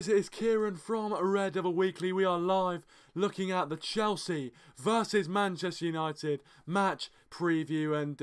guys, it's Kieran from Red Devil Weekly. We are live looking at the Chelsea versus Manchester United match preview, and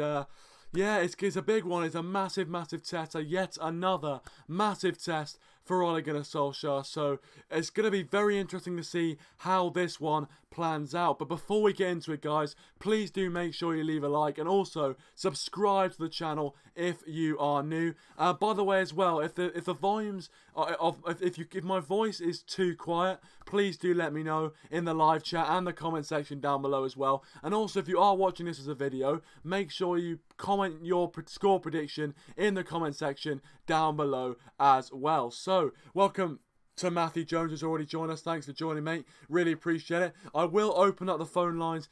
yeah, it's a big one. It's a massive test, yet another massive test for Ole Gunnar Solskjaer. So it's going to be very interesting to see how this one plans out. But before we get into it, guys, please do make sure you leave a like and also subscribe to the channel if you are new. By the way, as well, if the volumes if my voice is too quiet, please do let me know in the live chat and the comment section down below as well. And also, if you are watching this as a video, make sure you comment your score prediction in the comment section down below as well. So, welcome to Matthew Jones, who's already joined us. Thanks for joining, mate. Really appreciate it. I will open up the phone lines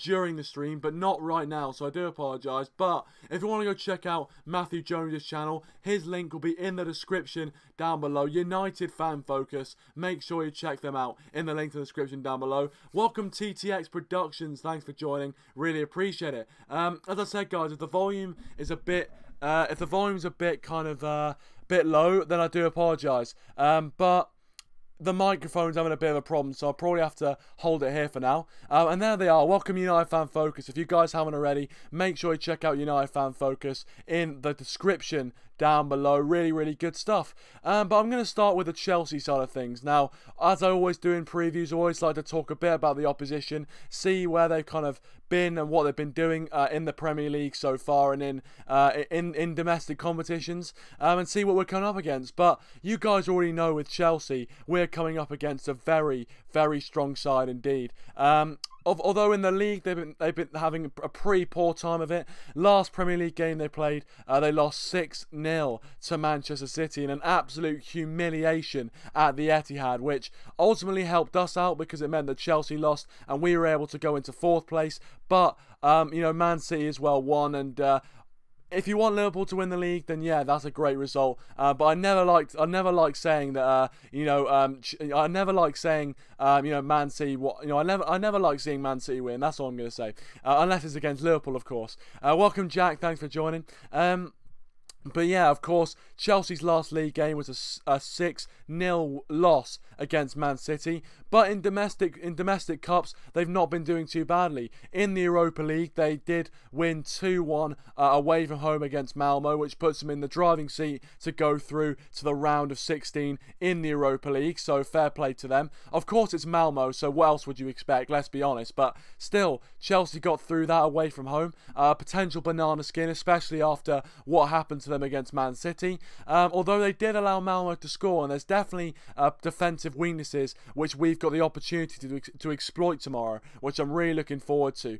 during the stream, but not right now, so I do apologise. But if you want to go check out Matthew Jones' channel, his link will be in the description down below. United Fan Focus. Make sure you check them out in the link to the description down below. Welcome TTX Productions. Thanks for joining. Really appreciate it. As I said, guys, if the volume is a bit kind of bit low, then I do apologise. But the microphone's having a bit of a problem, so I'll probably have to hold it here for now. And there they are. Welcome, United Fan Focus. If you guys haven't already, make sure you check out United Fan Focus in the description down below. Really good stuff. But I'm going to start with the Chelsea side of things. Now, as I always do in previews, I always like to talk a bit about the opposition, see where they've kind of been and what they've been doing in the Premier League so far and in domestic competitions, and see what we're coming up against. But you guys already know with Chelsea, we're coming up against a very strong side indeed. Although in the league they've been having a pretty poor time of it. Last Premier League game they played, they lost 6-0 to Manchester City in an absolute humiliation at the Etihad, which ultimately helped us out because it meant that Chelsea lost and we were able to go into 4th place. But you know, Man City as well won, and if you want Liverpool to win the league, then yeah, that's a great result. But I never like saying that. I never like saying Man City. I never like seeing Man City win. That's all I'm going to say. Unless it's against Liverpool, of course. Welcome, Jack. Thanks for joining. But yeah, of course, Chelsea's last league game was a 6-0 loss against Man City. But in domestic cups, they've not been doing too badly. In the Europa League, they did win 2-1 away from home against Malmo, which puts them in the driving seat to go through to the round of 16 in the Europa League. So fair play to them. Of course, it's Malmo, so what else would you expect? Let's be honest. But still, Chelsea got through that away from home. Potential banana skin, especially after what happened to them against Man City. Although they did allow Malmo to score, and there's definitely defensive weaknesses which we've got the opportunity to exploit tomorrow, which I'm really looking forward to.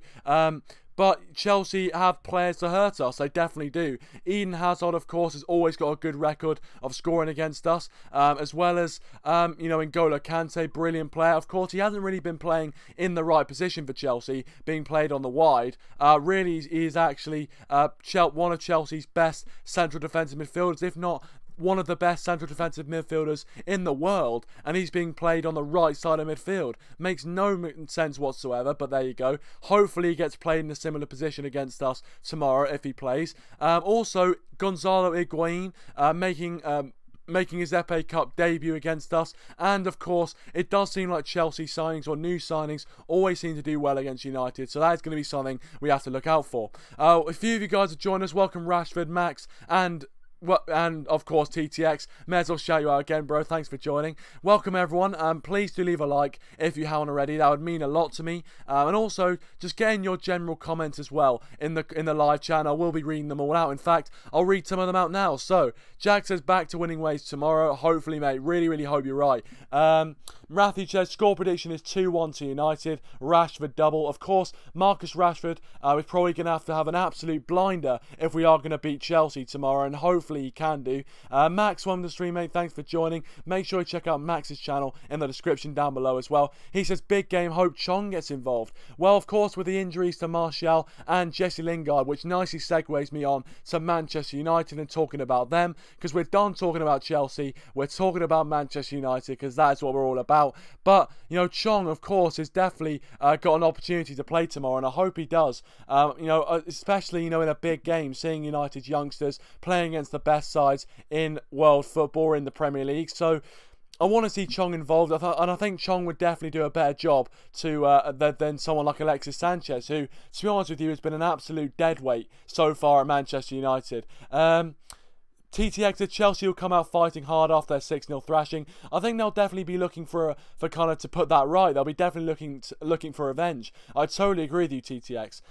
But Chelsea have players to hurt us. They definitely do. Eden Hazard, of course, has always got a good record of scoring against us, as well as, N'Golo Kante, brilliant player. Of course, he hasn't really been playing in the right position for Chelsea, being played on the wide. Really, he is actually one of Chelsea's best central defensive midfielders, if not one of the best central defensive midfielders in the world, and he's being played on the right side of midfield. Makes no sense whatsoever, but there you go. Hopefully he gets played in a similar position against us tomorrow if he plays. Also, Gonzalo Higuain making his FA Cup debut against us. And of course, it does seem like Chelsea signings or new signings always seem to do well against United, so that is going to be something we have to look out for. A few of you guys have joined us. Welcome Rashford, Max, and of course TTX. May as well shout you out again, bro. Thanks for joining. Welcome everyone. Please do leave a like if you haven't already. That would mean a lot to me. And also just getting your general comments as well in the live channel. We'll be reading them all out. In fact, I'll read some of them out now. So Jack says back to winning ways tomorrow. Hopefully, mate. Really hope you're right. Matthew says score prediction is 2-1 to United. Rashford double. Of course, Marcus Rashford is probably going to have an absolute blinder if we are going to beat Chelsea tomorrow, and hopefully he can do. Max from the stream, mate, thanks for joining. Make sure you check out Max's channel in the description down below as well. He says big game, hope Chong gets involved. Well, of course, with the injuries to Martial and Lingard, which nicely segues me on to Manchester United and talking about them, because we're done talking about Chelsea, we're talking about Manchester United, because that's what we're all about. But Chong, of course, has definitely got an opportunity to play tomorrow, and I hope he does. Especially in a big game, seeing United's youngsters playing against the best sides in world football, in the Premier League. So I want to see Chong involved, and I think Chong would definitely do a better job than someone like Alexis Sanchez, who, to be honest with you, has been an absolute deadweight so far at Manchester United. TTX said Chelsea will come out fighting hard after their 6-0 thrashing. I think they'll definitely be looking for kind of to put that right. They'll be definitely looking for revenge. I totally agree with you, TTX.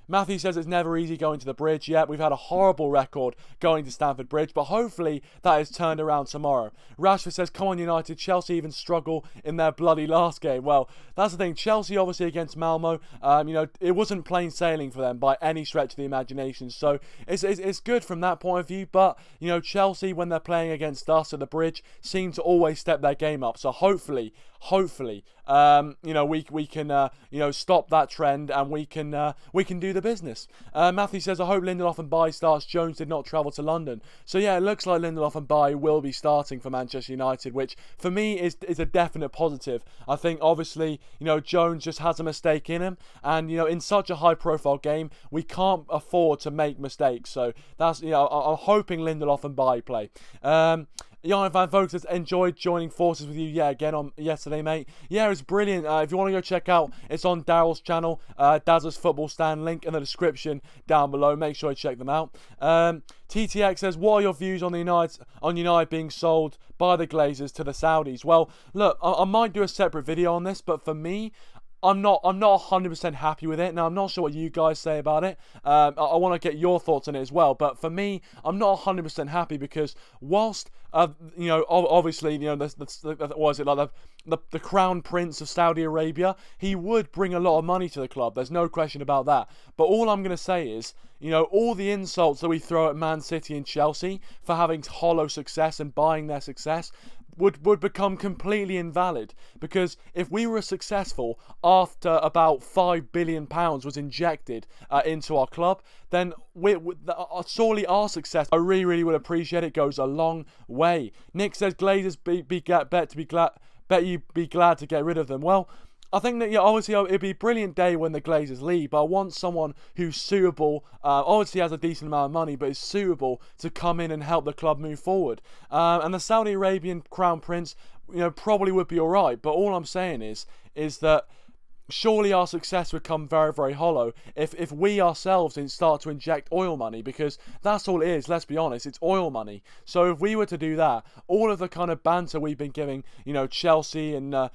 Matthew says it's never easy going to the Bridge. Yeah, we've had a horrible record going to Stamford Bridge, but hopefully that is turned around tomorrow. Rashford says, come on United, Chelsea even struggle in their bloody last game. Well, that's the thing. Chelsea obviously against Malmo, you know, it wasn't plain sailing for them by any stretch of the imagination. So it's good from that point of view, but you know, Chelsea, when they're playing against us at the Bridge, seem to always step their game up. So hopefully, you know, we can you know, stop that trend, and we can do the business. Matthew says, I hope Lindelof and Bailly starts. Jones did not travel to London. So yeah, it looks like Lindelof and Bailly will be starting for Manchester United, which for me is a definite positive. I think obviously, you know, Jones just has a mistake in him, and you know, in such a high profile game, we can't afford to make mistakes. So that's, you know, I'm hoping Lindelof and Bailly play. Jan Van Vogt has enjoyed joining forces with you yet again on yesterday, mate. Yeah, it was brilliant. If you want to go check out, it's on Daryl's channel, Daz's Football Stand, link in the description down below. Make sure you check them out. TTX says, what are your views on United being sold by the Glazers to the Saudis? Well, look, I might do a separate video on this, but for me, I'm not 100% happy with it. Now, I'm not sure what you guys say about it. I want to get your thoughts on it as well. But for me, I'm not 100% happy because whilst, you know, obviously, you know, what is it, like the Crown Prince of Saudi Arabia, he would bring a lot of money to the club. There's no question about that. But all I'm going to say is, you know, all the insults that we throw at Man City and Chelsea for having hollow success and buying their success would become completely invalid, because if we were successful after about £5 billion was injected into our club, then surely our success, I really would appreciate it, goes a long way. Nick says Glazers bet you'd be glad to get rid of them. Well, I think that, yeah, obviously it'd be a brilliant day when the Glazers leave, but I want someone who's suitable, obviously has a decent amount of money, but is suitable to come in and help the club move forward. And the Saudi Arabian Crown Prince, you know, probably would be alright, but all I'm saying is that surely our success would come very hollow if we ourselves didn't start to inject oil money, because that's all it is, let's be honest, it's oil money. So if we were to do that, all of the kind of banter we've been giving, you know, Chelsea and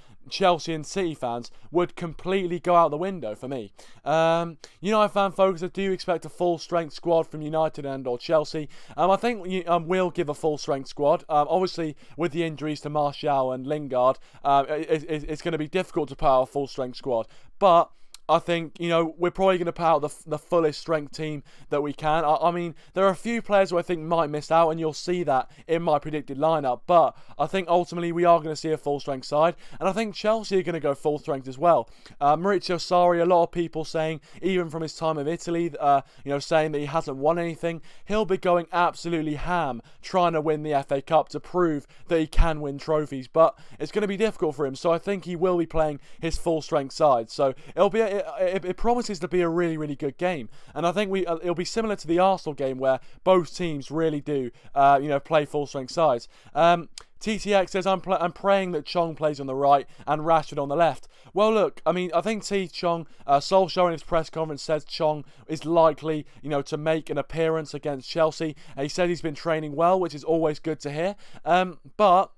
City fans would completely go out the window for me. United fan focuser, do you expect a full strength squad from United and or Chelsea? I think we'll give a full strength squad. Obviously with the injuries to Martial and Lingard, it's going to be difficult to put out a full strength squad, but I think, you know, we're probably going to put out the fullest strength team that we can. I mean, there are a few players who I think might miss out, and you'll see that in my predicted lineup. But I think ultimately we are going to see a full strength side, and I think Chelsea are going to go full strength as well. Maurizio Sarri, a lot of people saying, even from his time of Italy, you know, saying that he hasn't won anything, he'll be going absolutely ham trying to win the FA Cup to prove that he can win trophies. But it's going to be difficult for him, so I think he will be playing his full strength side. So it'll be it promises to be a really good game, and I think it'll be similar to the Arsenal game where both teams really do you know, play full strength sides. TTX says, I'm praying that Chong plays on the right and Rashford on the left. Well, look, I mean, I think Solskjaer in his press conference says Chong is likely, you know, to make an appearance against Chelsea. He said he's been training well, which is always good to hear. But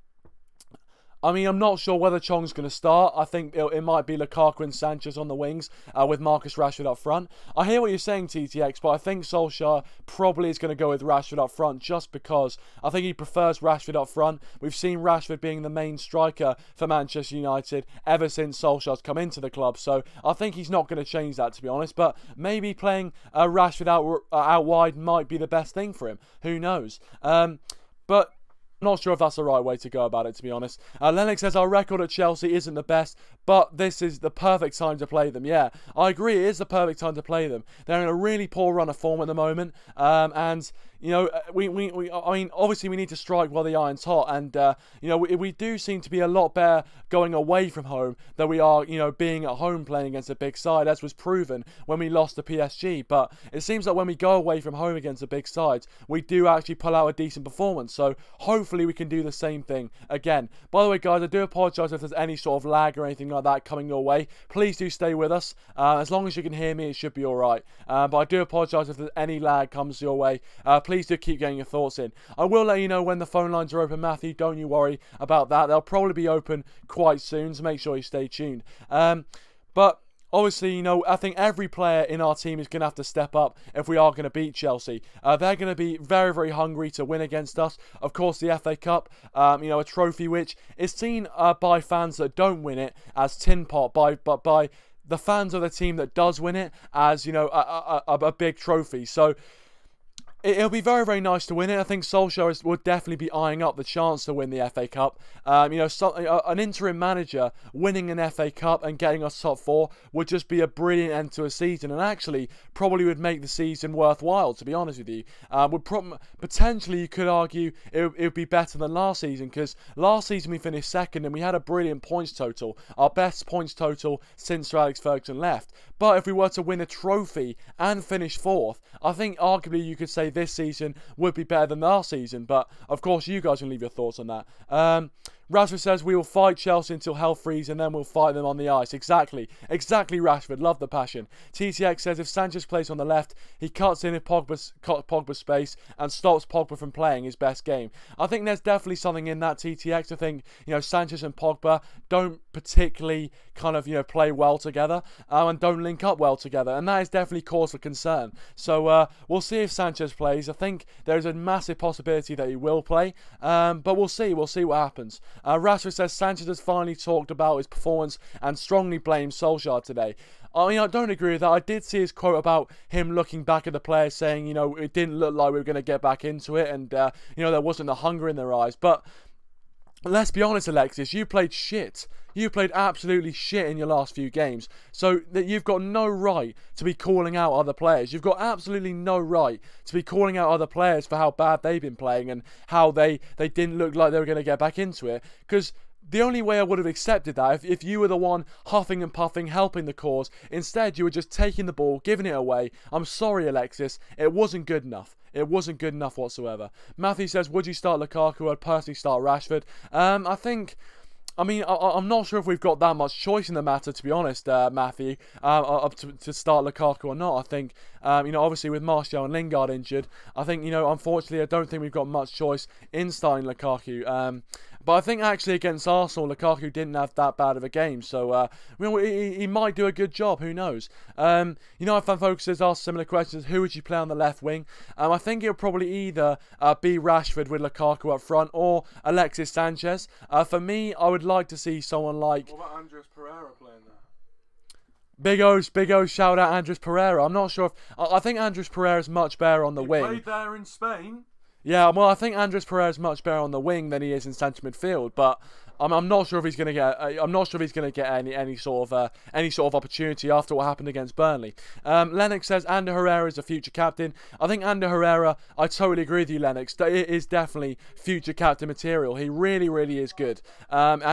I mean, I'm not sure whether Chong's going to start. I think it might be Lukaku and Sanchez on the wings with Marcus Rashford up front. I hear what you're saying, TTX, but I think Solskjaer probably is going to go with Rashford up front just because I think he prefers Rashford up front. We've seen Rashford being the main striker for Manchester United ever since Solskjaer's come into the club, so I think he's not going to change that, to be honest, but maybe playing Rashford out wide might be the best thing for him. Who knows? But I'm not sure if that's the right way to go about it, to be honest. Lennox says, our record at Chelsea isn't the best, but this is the perfect time to play them. Yeah, I agree, it is the perfect time to play them. They're in a really poor run of form at the moment, and, you know, I mean, obviously we need to strike while the iron's hot, and you know, we do seem to be a lot better going away from home than we are, you know, being at home playing against a big side, as was proven when we lost to PSG. But it seems like when we go away from home against the big sides, we do actually pull out a decent performance. So hopefully we can do the same thing again. By the way, guys, I do apologise if there's any sort of lag or anything like that coming your way. Please do stay with us. As long as you can hear me, it should be alright. But I do apologise if there's any lag comes your way. Please do keep getting your thoughts in. I will let you know when the phone lines are open, Matthew. Don't you worry about that. They'll probably be open quite soon, so make sure you stay tuned. But obviously, you know, I think every player in our team is going to have to step up if we are going to beat Chelsea. They're going to be very, very hungry to win against us. Of course, the FA Cup, you know, a trophy which is seen by fans that don't win it as tin pot, but by the fans of the team that does win it as, you know, a big trophy. So it'll be very, very nice to win it. I think Solskjaer will definitely be eyeing up the chance to win the FA Cup. You know, an interim manager winning an FA Cup and getting us top 4 would just be a brilliant end to a season, and actually probably would make the season worthwhile, to be honest with you. Potentially, you could argue it would be better than last season, because last season we finished second and we had a brilliant points total, our best points total since Sir Alex Ferguson left. But if we were to win a trophy and finish 4th, I think arguably you could say this season would be better than last season. But of course, you guys can leave your thoughts on that. Rashford says we will fight Chelsea until hell freezes and then we'll fight them on the ice. Exactly, Rashford. Love the passion. TTX says if Sanchez plays on the left, he cuts in Pogba's space and stops Pogba from playing his best game. I think there's definitely something in that, TTX. I think, you know, Sanchez and Pogba don't particularly kind of, you know, play well together and don't link up well together, and that is definitely cause for concern. So we'll see if Sanchez plays. I think there is a massive possibility that he will play, but we'll see what happens. Rashford says Sanchez has finally talked about his performance and strongly blames Solskjaer today. I mean, I don't agree with that. I did see his quote about him looking back at the players saying, you know, it didn't look like we were going to get back into it, and, you know, there wasn't the hunger in their eyes. But let's be honest, Alexis, you played shit. You played absolutely shit in your last few games. So that you've got no right to be calling out other players. You've got absolutely no right to be calling out other players for how bad they've been playing and how they didn't look like they were going to get back into it. Because the only way I would have accepted that if you were the one huffing and puffing, helping the cause. Instead, you were just taking the ball, giving it away. I'm sorry, Alexis. It wasn't good enough. It wasn't good enough whatsoever. Matthew says, would you start Lukaku? I'd personally start Rashford. I mean, I'm not sure if we've got that much choice in the matter, to be honest, Matthew, to start Lukaku or not. I think, you know, obviously with Martial and Lingard injured, I think, you know, unfortunately, I don't think we've got much choice in starting Lukaku. But I think actually against Arsenal, Lukaku didn't have that bad of a game. So, you know, he might do a good job. Who knows? You know, our fan focusers asked similar questions. Who would you play on the left wing? I think it'll probably either be Rashford with Lukaku up front or Alexis Sanchez. For me, I would like to see someone like... What about Andres Pereira playing there? Big O, shout out Andres Pereira. I'm not sure if... I think Andres Pereira is much better on the wing. He played there in Spain. Yeah, well, I think Andres Pereira is much better on the wing than he is in central midfield, but I'm not sure if he's going to get. I'm not sure if he's going to get any sort of opportunity after what happened against Burnley. Lennox says Ander Herrera is a future captain. I think Ander Herrera. I totally agree with you, Lennox. It is definitely future captain material. He really, really is good. You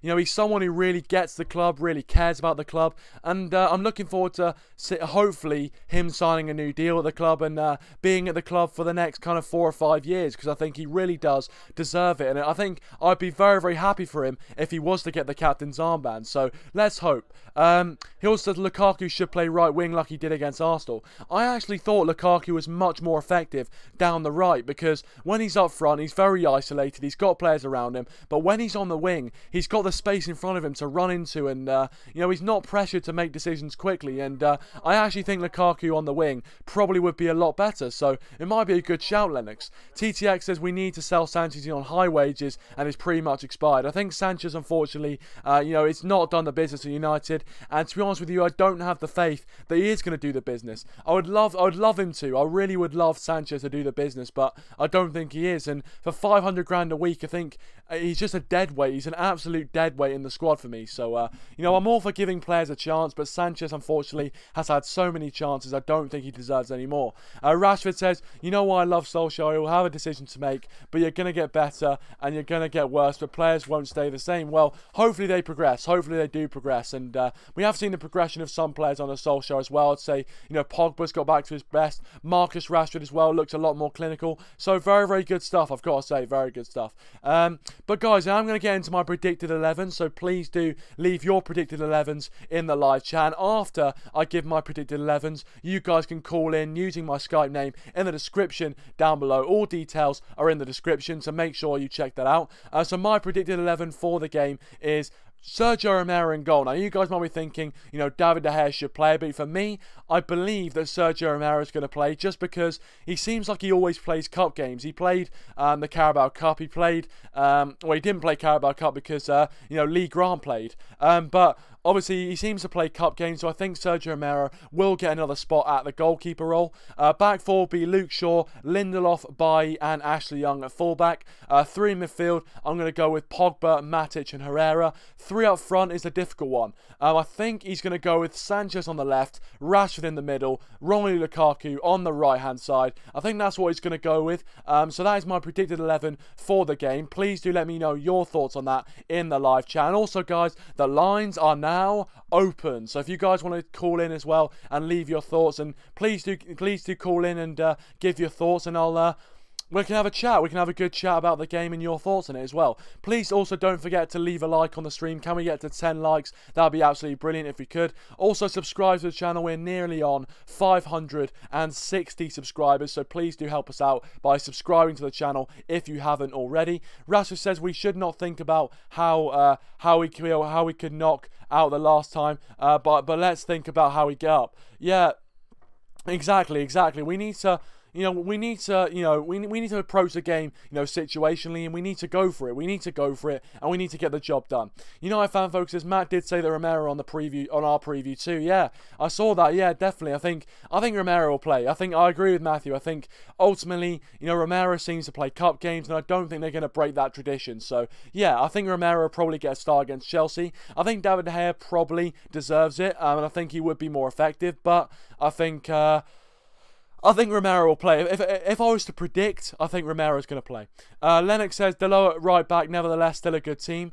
know, he's someone who really gets the club, really cares about the club, and I'm looking forward to hopefully him signing a new deal at the club and being at the club for the next kind of 4 or 5 years, because I think he really does deserve it, and I think I'd be very, very happy for him if he was to get the captain's armband. So let's hope. He also says Lukaku should play right wing like he did against Arsenal. I actually thought Lukaku was much more effective down the right, because when he's up front, he's very isolated. He's got players around him, but when he's on the wing, he's got the space in front of him to run into, and you know, he's not pressured to make decisions quickly. And I actually think Lukaku on the wing probably would be a lot better. So it might be a good shout, Lennox. TTX says we need to sell Sanchez on high wages and it's pretty much expired. I think Sanchez, unfortunately, it's not done the business at United. And to be honest with you, I don't have the faith that he is going to do the business. I would love him to. I really would love Sanchez to do the business, but I don't think he is. And for 500 grand a week, I think he's just a dead weight. He's an absolute dead weight in the squad for me. So, I'm all for giving players a chance, but Sanchez, unfortunately, has had so many chances. I don't think he deserves any more. Rashford says, you know why I love Solskjaer? He'll have a decision to make, but you're going to get better and you're going to get worse, but players won't stay the same. Well, hopefully they progress. Hopefully they do progress. And we have seen the progression of some players under Solskjaer as well. I'd say, Pogba's got back to his best. Marcus Rashford as well looks a lot more clinical. So very, very good stuff, I've got to say. Very good stuff. But guys, I'm going to get into my predicted 11, so please do leave your predicted 11s in the live chat. And after I give my predicted 11s, you guys can call in using my Skype name in the description down below. All details are in the description, so make sure you check that out. So my predicted 11 for the game is Sergio Romero in goal. Now, you guys might be thinking, David De Gea should play, but for me, I believe that Sergio Romero is going to play just because he seems like he always plays cup games. He played the Carabao Cup. He played, he didn't play Carabao Cup because, Lee Grant played. But obviously, he seems to play cup games, so I think Sergio Romero will get another spot at the goalkeeper role. Back four will be Luke Shaw, Lindelof, Bailly, and Ashley Young at fullback. 3 in midfield, I'm going to go with Pogba, Matic, and Herrera. 3 up front is a difficult one. I think he's going to go with Sanchez on the left, Rashford in the middle, Romelu Lukaku on the right-hand side. I think that's what he's going to go with. So that is my predicted 11 for the game. Please do let me know your thoughts on that in the live chat. And also, guys, the lines are now open. So if you guys want to call in as well and leave your thoughts, and please do call in and give your thoughts, and we can have a chat. We can have a good chat about the game and your thoughts on it as well. Please also don't forget to leave a like on the stream. Can we get to 10 likes? That would be absolutely brilliant if we could. Also, subscribe to the channel. We're nearly on 560 subscribers, so please do help us out by subscribing to the channel if you haven't already. Rashford says we should not think about how we could knock out the last time, but let's think about how we get up. Yeah, exactly. We need to. We need to approach the game, situationally, and we need to go for it. We need to go for it, and we need to get the job done. Our fan focuses, Matt did say that Romero on our preview too. Yeah, I saw that. Yeah, definitely. I think Romero will play. I agree with Matthew. I think ultimately, Romero seems to play cup games, and I don't think they're going to break that tradition. So yeah, I think Romero will probably get a start against Chelsea. I think David De Gea probably deserves it, and I think he would be more effective. But I think Romero will play. If I was to predict, I think Romero's going to play. Lennox says, Dalot at right back, nevertheless, still a good team.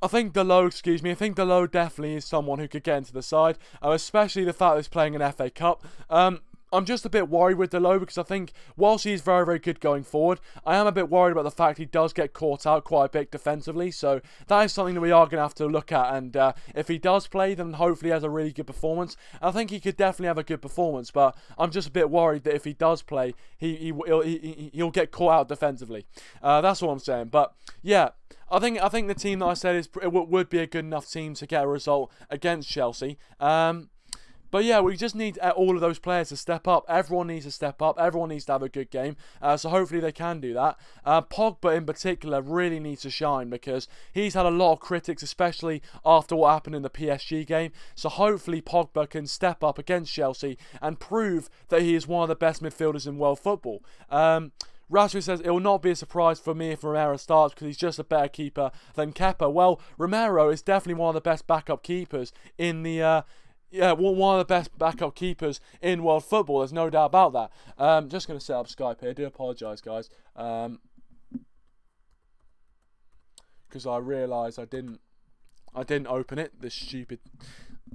I think Dalot definitely is someone who could get into the side, especially the fact that he's playing an FA Cup. I'm just a bit worried with Dalot because I think whilst he's very, very good going forward, I am a bit worried about the fact he does get caught out quite a bit defensively. So that is something that we are going to have to look at. And if he does play, then hopefully he has a really good performance. I think he could definitely have a good performance, but I'm just a bit worried that if he does play, he'll get caught out defensively. That's all I'm saying. But yeah, I think the team that I said would be a good enough team to get a result against Chelsea. But yeah, we just need all of those players to step up. Everyone needs to step up. Everyone needs to have a good game. So hopefully they can do that. Pogba in particular really needs to shine because he's had a lot of critics, especially after what happened in the PSG game. So hopefully Pogba can step up against Chelsea and prove that he is one of the best midfielders in world football. Rashford says, it will not be a surprise for me if Romero starts because he's just a better keeper than Kepa. Well, Romero is definitely one of the best backup keepers in the... one of the best backup keepers in world football. There's no doubt about that. Just going to set up Skype here. I do apologise, guys. Because I realised I didn't open it. This stupid...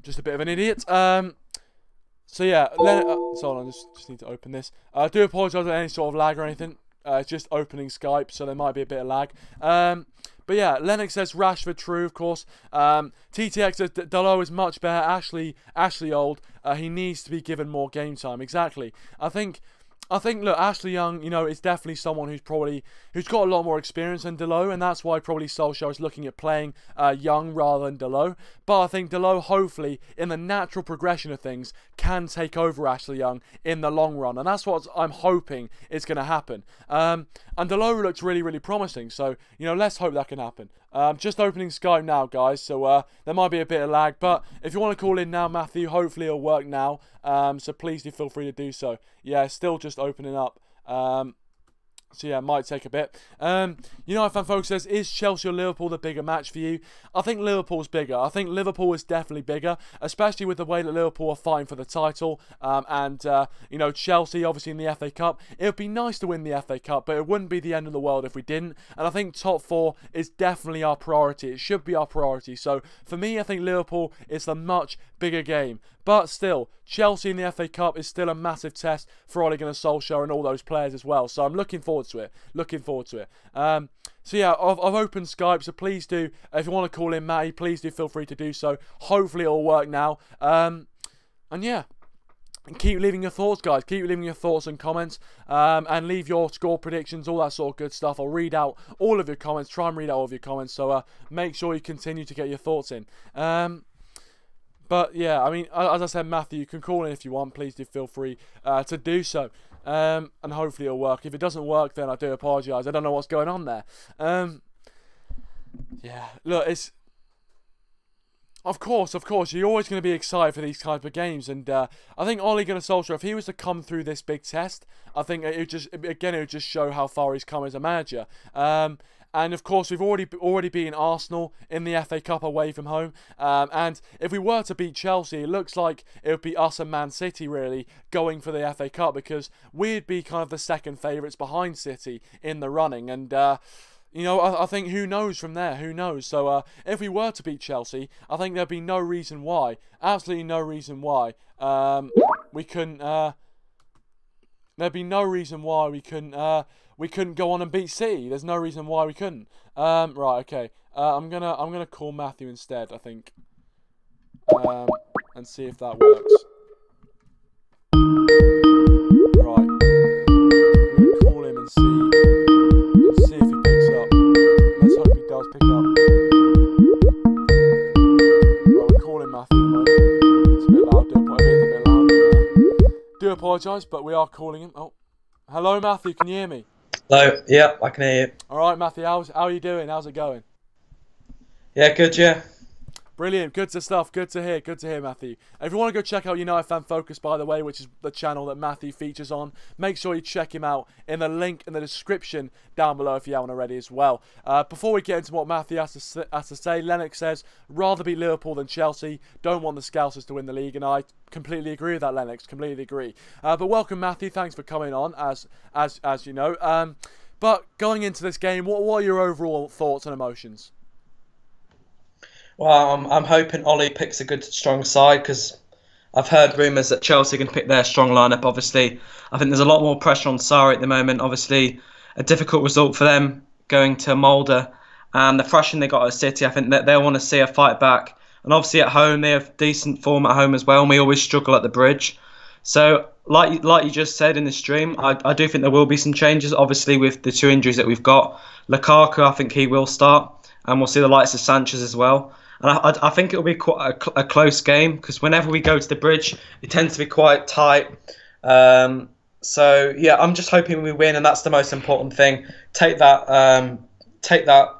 Just a bit of an idiot. So yeah, hold on, just need to open this. I do apologise for any sort of lag or anything. It's just opening Skype, so there might be a bit of lag. But yeah, Lennox says Rashford, true, of course. TTX says Dalot is much better. Ashley old. He needs to be given more game time. Exactly. I think I think, look, Ashley Young, is definitely someone who's got a lot more experience than Delot, and that's why probably Solskjaer is looking at playing Young rather than Delot. But I think Delot, hopefully, in the natural progression of things, can take over Ashley Young in the long run, and that's what I'm hoping is going to happen. And Delot looks really, really promising, so let's hope that can happen. Just opening Skype now, guys, so there might be a bit of lag, but if you want to call in now, Matthew, hopefully it'll work now. So please do feel free to do so. Yeah, it's still just opening up. So yeah, it might take a bit. Fan Focus says, is Chelsea or Liverpool the bigger match for you? I think Liverpool's bigger. I think Liverpool is definitely bigger, especially with the way that Liverpool are fighting for the title. Chelsea obviously in the FA Cup. It would be nice to win the FA Cup, but it wouldn't be the end of the world if we didn't. And I think top 4 is definitely our priority. It should be our priority. So for me, I think Liverpool is the much bigger game. But still, Chelsea in the FA Cup is still a massive test for Ole Gunnar Solskjaer and all those players as well. So I'm looking forward to it. So yeah, I've opened Skype, so please do, if you want to call in Matty, please do feel free to do so. Hopefully it'll work now. And yeah, keep leaving your thoughts, guys. Keep leaving your thoughts and comments, and leave your score predictions, all that sort of good stuff. I'll read out all of your comments, try and read out all of your comments, so make sure you continue to get your thoughts in. But yeah, I mean, as I said, Matthew, you can call in if you want. Please do feel free to do so. And hopefully it'll work. If it doesn't work, then I do apologise. I don't know what's going on there. Yeah, look, it's... Of course, you're always going to be excited for these type of games. And I think Ole Gunnar Solskjaer, if he was to come through this big test, I think it would just show how far he's come as a manager. And of course, we've already beaten Arsenal in the FA Cup away from home. And if we were to beat Chelsea, it looks like it would be us and Man City really going for the FA Cup, because we'd be kind of the second favourites behind City in the running. And I think who knows from there? Who knows? So if we were to beat Chelsea, I think there'd be no reason why, absolutely no reason why we couldn't. There'd be no reason why we couldn't go on and beat City. There's no reason why we couldn't. Right, okay. I'm gonna call Matthew instead, I think, and see if that works. Right, I'm gonna call him and see if he picks up. Let's hope he does pick up. Right, we're calling Matthew. It's a bit loud. It is a bit loud. Do apologise, but we are calling him. Oh, hello, Matthew. Can you hear me? Hello, yeah, I can hear you. All right, Matthew, how are you doing? How's it going? Yeah, good, yeah. Brilliant, good stuff, good to hear, Matthew. If you want to go check out United Fan Focus, by the way, which is the channel that Matthew features on, make sure you check him out in the link in the description down below if you haven't already as well. Before we get into what Matthew has to say, Lennox says, rather beat Liverpool than Chelsea, don't want the Scousers to win the league, and I completely agree with that, Lennox, completely agree. But welcome, Matthew, thanks for coming on, as you know. But going into this game, what are your overall thoughts and emotions? Well, I'm hoping Ollie picks a good, strong side, because I've heard rumours that Chelsea can pick their strong lineup. Obviously, I think there's a lot more pressure on Sarri at the moment. Obviously, a difficult result for them going to Mulder, and the thrashing they got at City. I think that they'll want to see a fight back. And obviously at home, they have decent form at home as well, and we always struggle at the Bridge. So, like you just said in the stream, I do think there will be some changes, obviously, with the 2 injuries that we've got. Lukaku, I think he will start, and we'll see the likes of Sanchez as well. And I think it will be quite a close game, because whenever we go to the Bridge, it tends to be quite tight. So, yeah, I'm just hoping we win, and that's the most important thing. Take that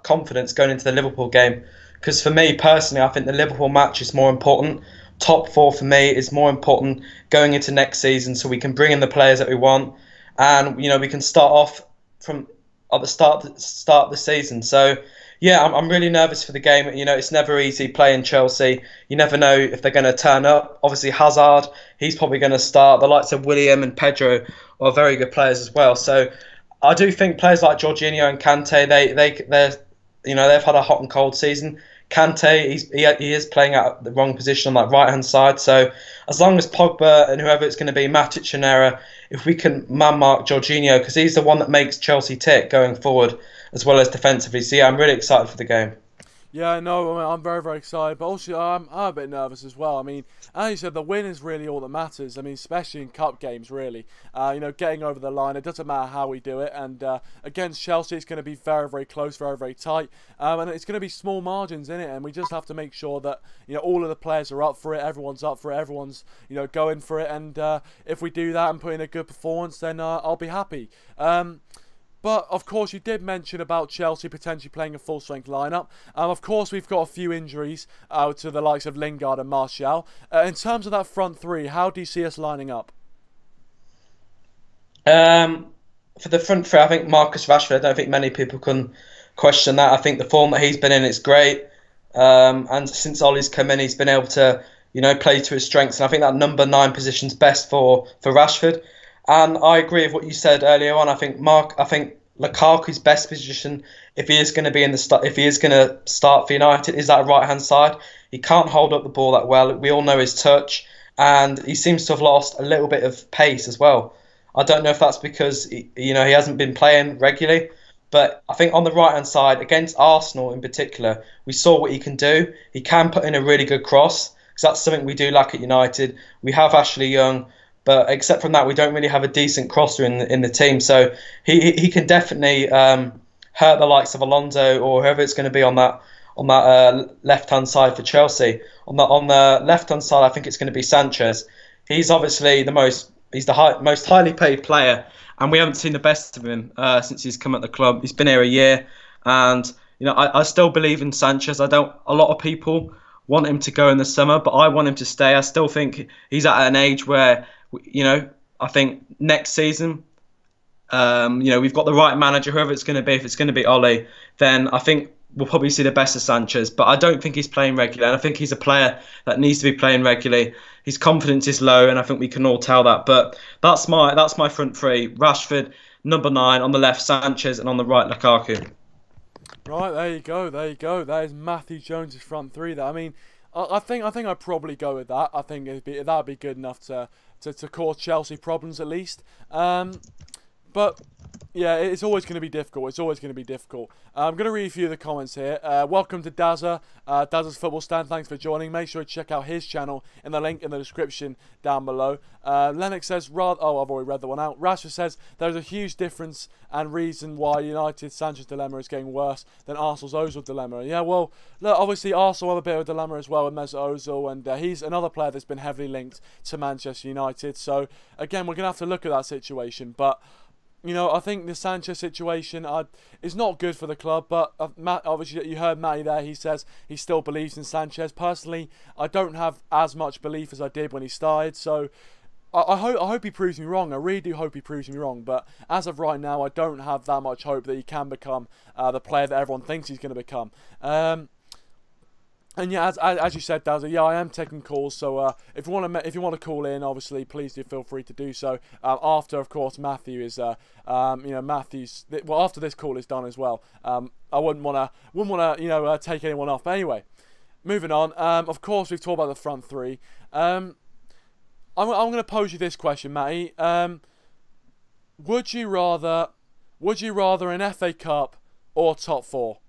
confidence going into the Liverpool game, because for me, personally, I think the Liverpool match is more important. Top 4 for me is more important going into next season, so we can bring in the players that we want, and we can start off from at the start of the season. So yeah, I'm really nervous for the game. It's never easy playing Chelsea. You never know if they're going to turn up. Obviously Hazard, he's probably going to start. The likes of William and Pedro are very good players as well. So I do think players like Jorginho and Kante, they've had a hot and cold season. Kante, he is playing at the wrong position on that right-hand side. So as long as Pogba and whoever it's going to be, Matic and Herrera, if we can man-mark Jorginho, because he's the one that makes Chelsea tick going forward, as well as defensively. So yeah, I'm really excited for the game. Yeah, no, I mean, I'm very, very excited, but also I'm a bit nervous as well. I mean, as you said, the win is really all that matters. I mean, especially in cup games, really. Getting over the line, it doesn't matter how we do it. And against Chelsea, it's going to be very, very close, very, very tight. And it's going to be small margins in it, and we just have to make sure that all of the players are up for it, everyone's up for it, everyone's going for it. And if we do that and put in a good performance, then I'll be happy. But, of course, you did mention about Chelsea potentially playing a full-strength lineup. Of course, we've got a few injuries to the likes of Lingard and Martial. In terms of that front three, how do you see us lining up? For the front three, I think Marcus Rashford, I don't think many people can question that. I think the form that he's been in is great. And since Ole's come in, he's been able to, play to his strengths. And I think that number 9 position's best for Rashford. And I agree with what you said earlier on. I think Lukaku's best position, if he is going to be if he is going to start for United, is that right hand side. He can't hold up the ball that well. We all know his touch, and he seems to have lost a little bit of pace as well. I don't know if that's because he hasn't been playing regularly, but I think on the right hand side against Arsenal in particular, we saw what he can do. He can put in a really good cross, because that's something we do lack at United. We have Ashley Young, but except from that, we don't really have a decent crosser in the team. So he can definitely hurt the likes of Alonso or whoever it's going to be on that left hand side for Chelsea. On the left hand side, I think it's going to be Sanchez. He's obviously most highly paid player, and we haven't seen the best of him since he's come at the club. He's been here a year, and I still believe in Sanchez. A lot of people want him to go in the summer, but I want him to stay. I still think he's at an age where, I think next season, we've got the right manager, whoever it's going to be. If it's going to be Ole, then I think we'll probably see the best of Sanchez. But I don't think he's playing regularly, and I think he's a player that needs to be playing regularly. His confidence is low, and I think we can all tell that. But that's my front three: Rashford, number 9 on the left, Sanchez, and on the right, Lukaku. Right, there you go. That is Matthew Jones's front three. There, I mean, I think I'd probably go with that. I think that'd be good enough to cause Chelsea problems at least. But yeah, it's always going to be difficult. I'm going to read a few of the comments here. Welcome to Dazza, Dazza's Football Stand. Thanks for joining. Make sure to check out his channel in the link in the description down below. Lennox says, I've already read the one out. Rashford says, there's a huge difference and reason why United Sanchez dilemma is getting worse than Arsenal's Ozil dilemma. Yeah, well, look, obviously Arsenal have a bit of a dilemma as well with Mesut Ozil, and he's another player that's been heavily linked to Manchester United. So, again, we're going to have to look at that situation, but I think the Sanchez situation is not good for the club, but Matt, obviously you heard Matty there. He says he still believes in Sanchez. Personally, I don't have as much belief as I did when he started, so I hope he proves me wrong. I really do hope he proves me wrong, but as of right now, I don't have that much hope that he can become the player that everyone thinks he's going to become. And yeah, as you said, Dazza, yeah, I am taking calls. So if you want to call in, obviously, please do feel free to do so. After, of course, Matthew is, after this call is done as well. I wouldn't want to, take anyone off. But anyway, moving on. Of course, we've talked about the front three. I'm going to pose you this question, Matty. Would you rather an FA Cup or top 4?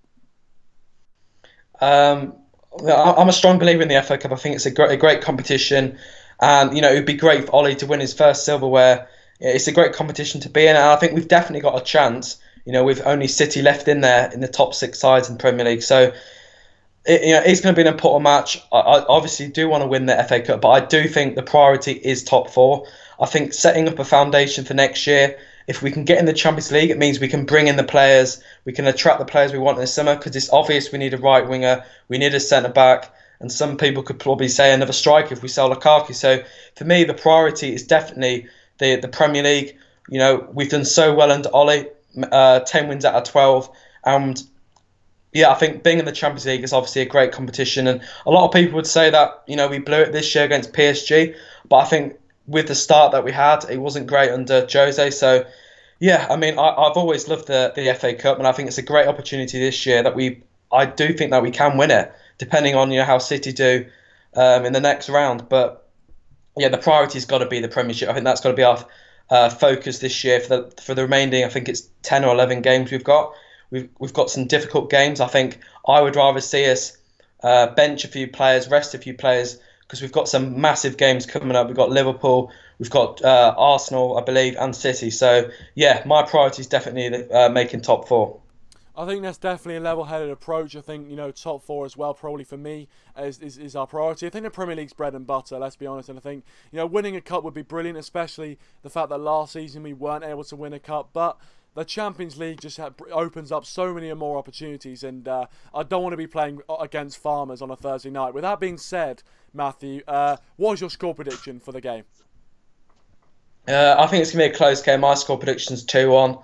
I'm a strong believer in the FA Cup. I think it's a great competition, and it would be great for Ole to win his first silverware. It's a great competition to be in, and I think we've definitely got a chance. With only City left in there in the top 6 sides in the Premier League, so it's going to be an important match. I obviously do want to win the FA Cup, but I do think the priority is top 4. I think setting up a foundation for next year. If we can get in the Champions League, it means we can bring in the players, we can attract the players we want in the summer, because it's obvious we need a right winger, we need a centre-back, and some people could probably say another striker if we sell Lukaku. So for me, the priority is definitely the Premier League. We've done so well under Ole, 10 wins out of 12, and yeah, I think being in the Champions League is obviously a great competition, and a lot of people would say that we blew it this year against PSG, but I think with the start that we had, it wasn't great under Jose. So, yeah, I mean, I've always loved the FA Cup, and I think it's a great opportunity this year that I do think that we can win it, depending on how City do in the next round. But yeah, the priority's got to be the Premiership. I think that's got to be our focus this year for the remaining. I think it's 10 or 11 games we've got. we've got some difficult games. I think I would rather see us bench a few players, rest a few players, because we've got some massive games coming up. We've got Liverpool, we've got Arsenal, I believe, and City. So yeah, my priority is definitely making top four. I think that's definitely a level-headed approach. I think, top four as well, probably for me, is our priority. I think the Premier League's bread and butter, let's be honest. And I think, winning a cup would be brilliant, especially the fact that last season we weren't able to win a cup. But the Champions League just opens up so many more opportunities. And I don't want to be playing against Farmers on a Thursday night. With that being said, Matthew, what is your score prediction for the game? I think it's going to be a close game. My score prediction's 2-1.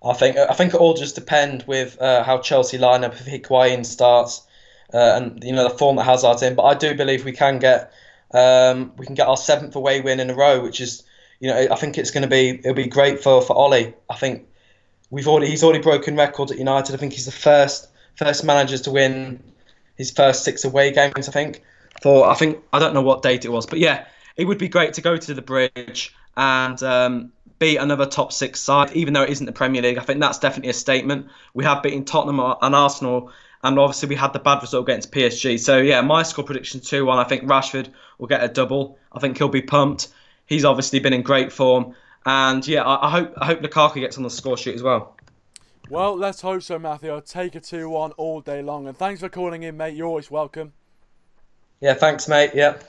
I think it all just depend with how Chelsea line up if Higuain starts and the form that Hazard's in. But I do believe we can get our seventh away win in a row, which is I think it'll be great for Ole. I think he's already broken records at United. I think he's the first managers to win his first 6 away games. I don't know what date it was, but yeah, it would be great to go to the Bridge and beat another top 6 side, even though it isn't the Premier League. I think that's definitely a statement. We have beaten Tottenham and Arsenal, and obviously we had the bad result against PSG. So yeah, my score prediction 2-1. I think Rashford will get a double. I think he'll be pumped. He's obviously been in great form, and yeah, I hope Lukaku gets on the score sheet as well. Well, let's hope so, Matthew. I'll take a 2-1 all day long, and thanks for calling in, mate. You're always welcome. Yeah, thanks, mate. Yeah.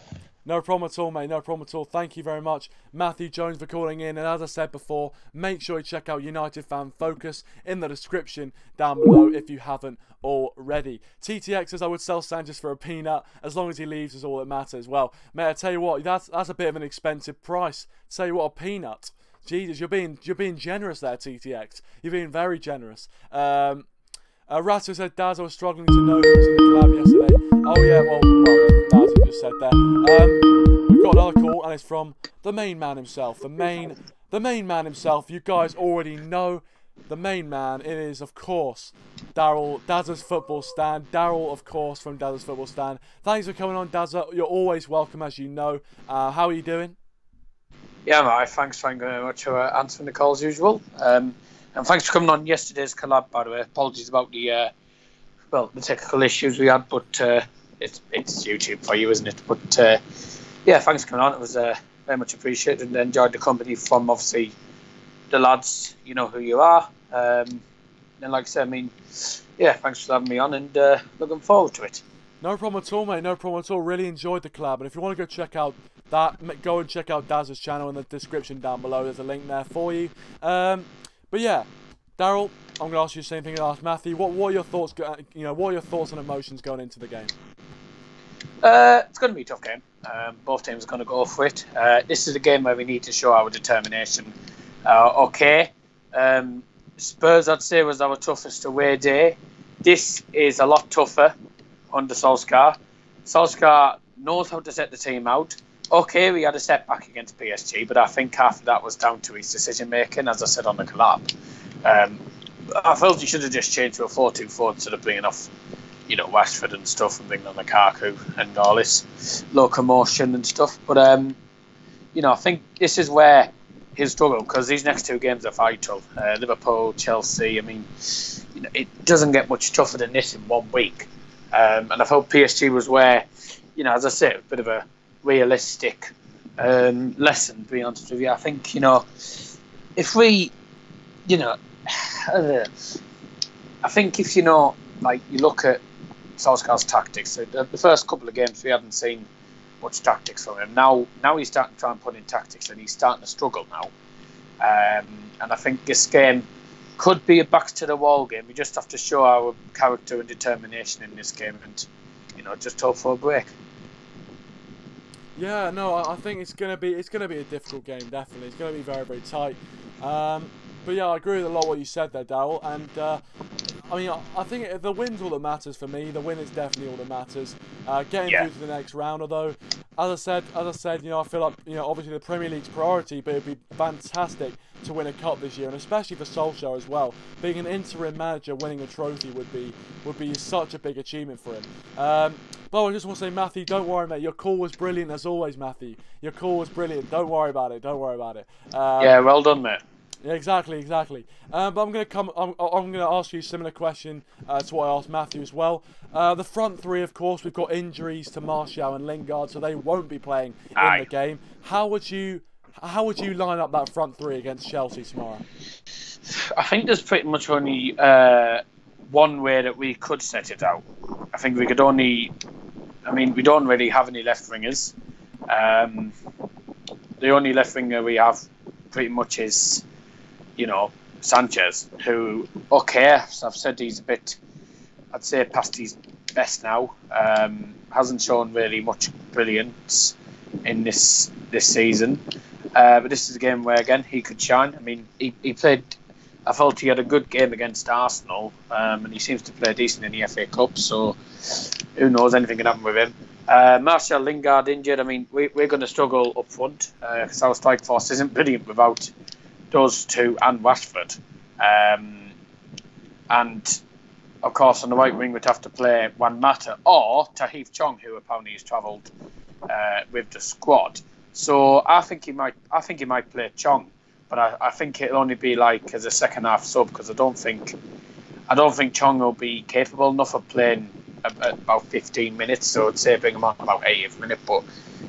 No problem at all, mate. No problem at all. Thank you very much, Matthew Jones, for calling in. And as I said before, make sure you check out United Fan Focus in the description down below if you haven't already. TTX says I would sell Sanchez for a peanut. As long as he leaves is all that matters. Well, mate, I tell you what, that's a bit of an expensive price. Tell you what, a peanut. Jesus, you're being generous there, TTX. You're being very generous. Ratto said, Daz, I was struggling to know who was in the collab yesterday. Oh yeah, well, Daz, you just said there. We've got another call, and it's from the main man himself. The main man himself. You guys already know the main man. It is, of course, Daryl, Daz's Football Stand. Daryl, of course, from Daz's Football Stand. Thanks for coming on, Daz. You're always welcome, as you know. How are you doing? Yeah, mate. Thanks very much for answering the call as usual. And thanks for coming on yesterday's collab, by the way. Apologies about the technical issues we had, but it's YouTube for you, isn't it? But yeah, thanks for coming on. It was very much appreciated, and enjoyed the company from obviously the lads. You know who you are. And like I said, yeah, thanks for having me on, and looking forward to it. No problem at all, mate. No problem at all. Really enjoyed the collab, and if you want to go check out that, go and check out Daz's channel in the description down below. There's a link there for you. But yeah, Daryl, I'm going to ask you the same thing I asked Matthew. What are your thoughts? What are your thoughts and emotions going into the game? It's going to be a tough game. Both teams are going to go for it. This is a game where we need to show our determination. Spurs, I'd say, was our toughest away day. This is a lot tougher under Solskjaer. Solskjaer knows how to set the team out. Okay, we had a setback against PSG, but I think half of that was down to his decision making, as I said on the collab. I felt he should have just changed to a 4-2-4 instead of bringing off, Rashford and stuff, and bringing on Lukaku and all this locomotion and stuff. But I think this is where he'll struggle, because these next 2 games are vital. Liverpool, Chelsea. It doesn't get much tougher than this in 1 week. And I felt PSG was where, as I said, a bit of a realistic lesson, to be honest with you. I think, if we, I think if, you look at Solskjaer's tactics, the first couple of games we hadn't seen much tactics from him. Now he's starting to try and put in tactics, and he's starting to struggle now. And I think this game could be a back to the wall game. We just have to show our character and determination in this game, and just hope for a break. Yeah, no, I think it's gonna be a difficult game. Definitely, it's gonna be very, very tight. But yeah, I agree with a lot of what you said there, Daryl. And I think the win's all that matters for me. The win is definitely all that matters. Getting through to the next round, although, as I said, I feel like obviously the Premier League's priority, but it'd be fantastic to win a cup this year, and especially for Solskjaer as well. Being an interim manager, winning a trophy would be such a big achievement for him. But I just want to say, Matthew, don't worry, mate. Your call was brilliant as always, Matthew. Your call was brilliant. Don't worry about it. Don't worry about it. Yeah, well done, mate. Yeah, exactly. But I'm gonna ask you a similar question to what I asked Matthew as well. The front three, of course, we've got injuries to Martial and Lingard, so they won't be playing in the game. How would you line up that front three against Chelsea tomorrow? I think there's pretty much only one way that we could set it out. I think we could only. I mean, we don't really have any left wingers. The only left winger we have pretty much is, Sanchez, who, as I've said, he's a bit, I'd say, past his best now. Hasn't shown really much brilliance in this season. But this is a game where, again, he could shine. I mean, he played, I felt he had a good game against Arsenal, and he seems to play decent in the FA Cup, so who knows, anything can happen with him. Martial Lingard injured. I mean, we're going to struggle up front because our strike force isn't brilliant without those two and Rashford. And, of course, on the right wing, we'd have to play Juan Mata or Tahith Chong, who apparently has travelled with the squad. So I think he might play Chong, but I think it'll only be like as a second half sub because I don't think Chong will be capable enough of playing about 15 minutes. So I'd say bring him on about 80th minute. But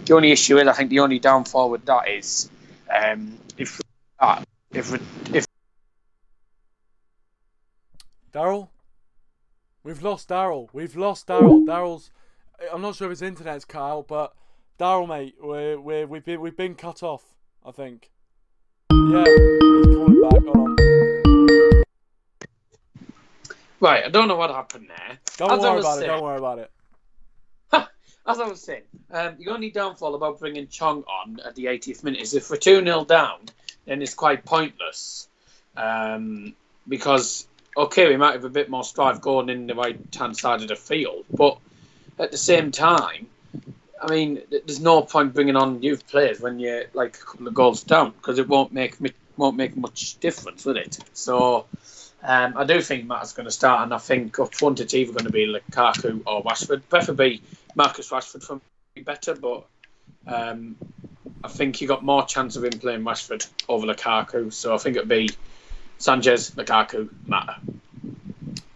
the only issue is, I think the only downfall with that is if Daryl, we've lost Daryl. Daryl's. I'm not sure if his internet's cut out, but Daryl, mate, we've been cut off, I think. Yeah, he's calling back. Hold on. Right, I don't know what happened there. Don't worry about it. As I was saying, the only downfall about bringing Chong on at the 80th minute is if we're 2-0 down, then it's quite pointless. Because, we might have a bit more strife going in the right-hand side of the field, but at the same time, I mean, there's no point bringing on youth players when you're like a couple of goals down because it won't make much difference, will it? So I do think Matt's going to start, and I think up front it's either going to be Lukaku or Rashford. Preferably Marcus Rashford for me better, but I think you got more chance of him playing Rashford over Lukaku. So I think it'll be Sanchez, Lukaku, Mata.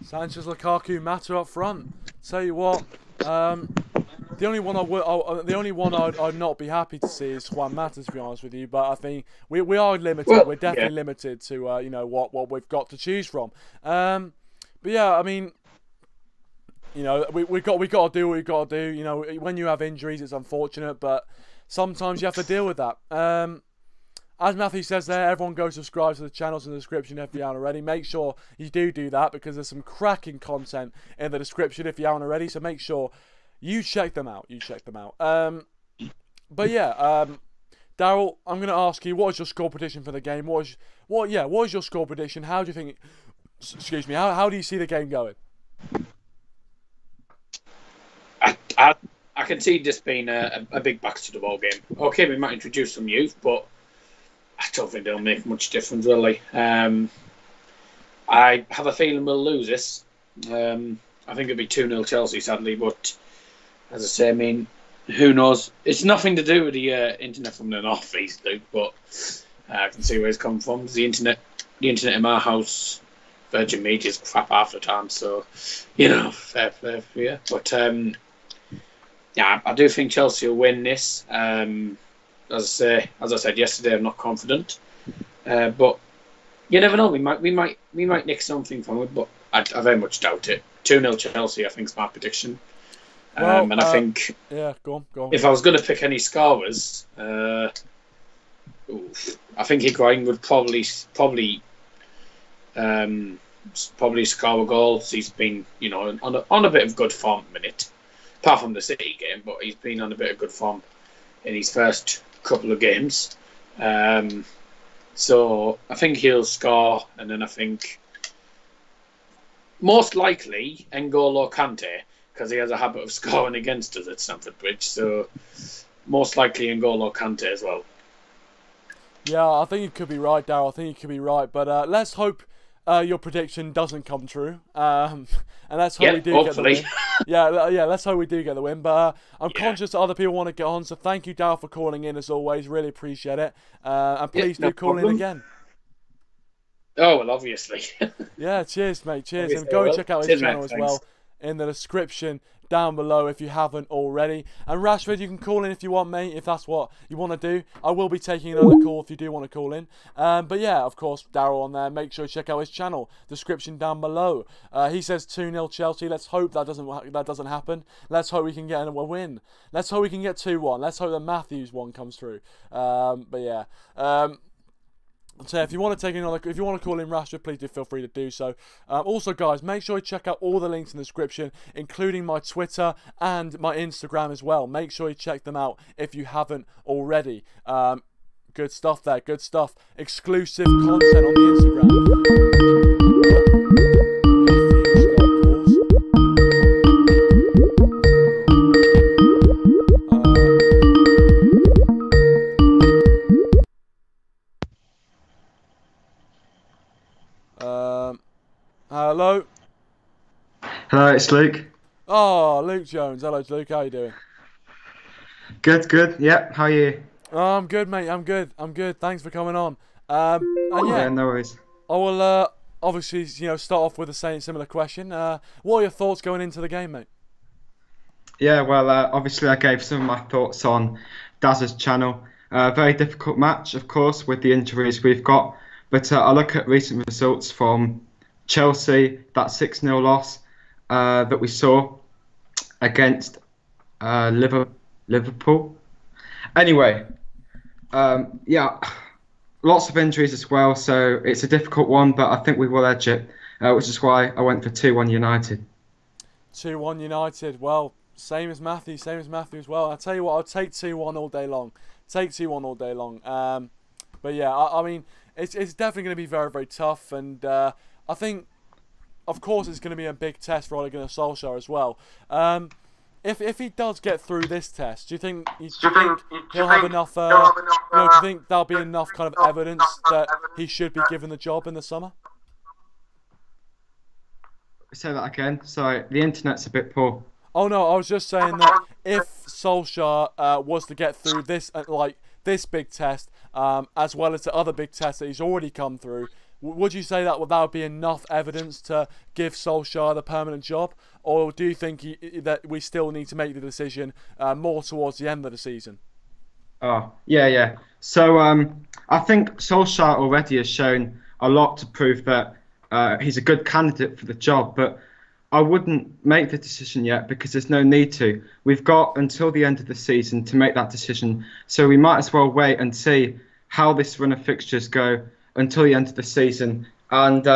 Sanchez, Lukaku, Mata up front. Tell you what. The only one I'd not be happy to see is Juan Mata, to be honest with you. But I think we are limited. Well, we're definitely limited to what we've got to choose from. But yeah, I mean, we got to do what we got to do. When you have injuries, it's unfortunate, but sometimes you have to deal with that. As Matthew says there, everyone go subscribe to the channels in the description if you haven't already. Make sure you do that because there's some cracking content in the description if you haven't already. So make sure you check them out. But yeah, Daryl, I'm going to ask you, what is your score prediction for the game? What is your score prediction? How do you think? Excuse me. How do you see the game going? I can see this being a big back to the ball game. Okay, we might introduce some youth, but I don't think they'll make much difference, will they? I have a feeling we'll lose this. I think it'll be 2-0 Chelsea, sadly, but as I say, I mean, who knows? It's nothing to do with the internet from the north-east, Luke, but I can see where it's come from. The internet in my house, Virgin Media's crap half the time, so, fair play for you. But, yeah, I do think Chelsea will win this. As I said yesterday, I'm not confident, but you never know. We might nick something from it, but I very much doubt it. 2-0 Chelsea, I think, is my prediction. And I think, go on. If I was going to pick any scorers, I think Higuain would probably score a goal. He's been, on a bit of good form at the minute, apart from the City game, but he's been on a bit of good form in his first couple of games. So I think he'll score, and then I think most likely N'Golo Kante, because he has a habit of scoring against us at Stamford Bridge. So most likely N'Golo Kante as well. Yeah, I think you could be right, Daryl. I think you could be right, but let's hope your prediction doesn't come true. And let's hope we do hopefully. Get the win. Yeah, let's hope we do get the win. But I'm conscious that other people want to get on, so thank you, Daryl, for calling in as always. Really appreciate it. And please do call in again. Oh, well, obviously. Yeah, cheers, mate. Cheers. Obviously And go I and will. check out his Cheers, channel mate, as thanks. well in the description down below if you haven't already. And Rashford, you can call in if you want, mate, if that's what you want to do. I will be taking another call if you do want to call in. But yeah, of course, Daryl on there. Make sure you check out his channel. Description down below. He says 2-0 Chelsea. Let's hope that doesn't happen. Let's hope we can get a win. Let's hope we can get 2-1. Let's hope the Matthews one comes through. But yeah. So if you want to if you want to call in Rashford, please do feel free to do so. Also, guys, make sure you check out all the links in the description, including my Twitter and my Instagram as well. Make sure you check them out if you haven't already. Good stuff there, good stuff. Exclusive content on the Instagram. Hello. Hello, it's Luke. Oh, Luke Jones. Hello, Luke. How you doing? Good. Yep. How are you? Oh, I'm good, mate. I'm good. Thanks for coming on. And yeah, No worries. I will obviously, start off with the same similar question. What are your thoughts going into the game, mate? Yeah, well, obviously I gave some of my thoughts on Daz's channel. Very difficult match, of course, with the injuries we've got. But I look at recent results from Chelsea, that 6-0 loss that we saw against Liverpool. Anyway, yeah, lots of injuries as well, so it's a difficult one, but I think we will edge it, which is why I went for 2-1 United. 2-1 United. Well, same as Matthew as well. I'll tell you what, I'll take 2-1 all day long. But yeah, I mean, it's definitely going to be very, very tough, and I think, of course, it's going to be a big test for Ole Gunnar Solskjaer as well. If he does get through this test, do you think he'll have enough? Do you think there'll be enough kind of evidence that he should be given the job in the summer? Say that again. Sorry, the internet's a bit poor. Oh no, I was just saying that if Solskjaer was to get through this this big test, as well as the other big tests that he's already come through, would you say that would be enough evidence to give Solskjaer the permanent job, or do you think that we still need to make the decision more towards the end of the season? Oh, yeah. So I think Solskjaer already has shown a lot to prove that he's a good candidate for the job, but I wouldn't make the decision yet because there's no need to. We've got until the end of the season to make that decision, so we might as well wait and see how this run of fixtures go until the end of the season, and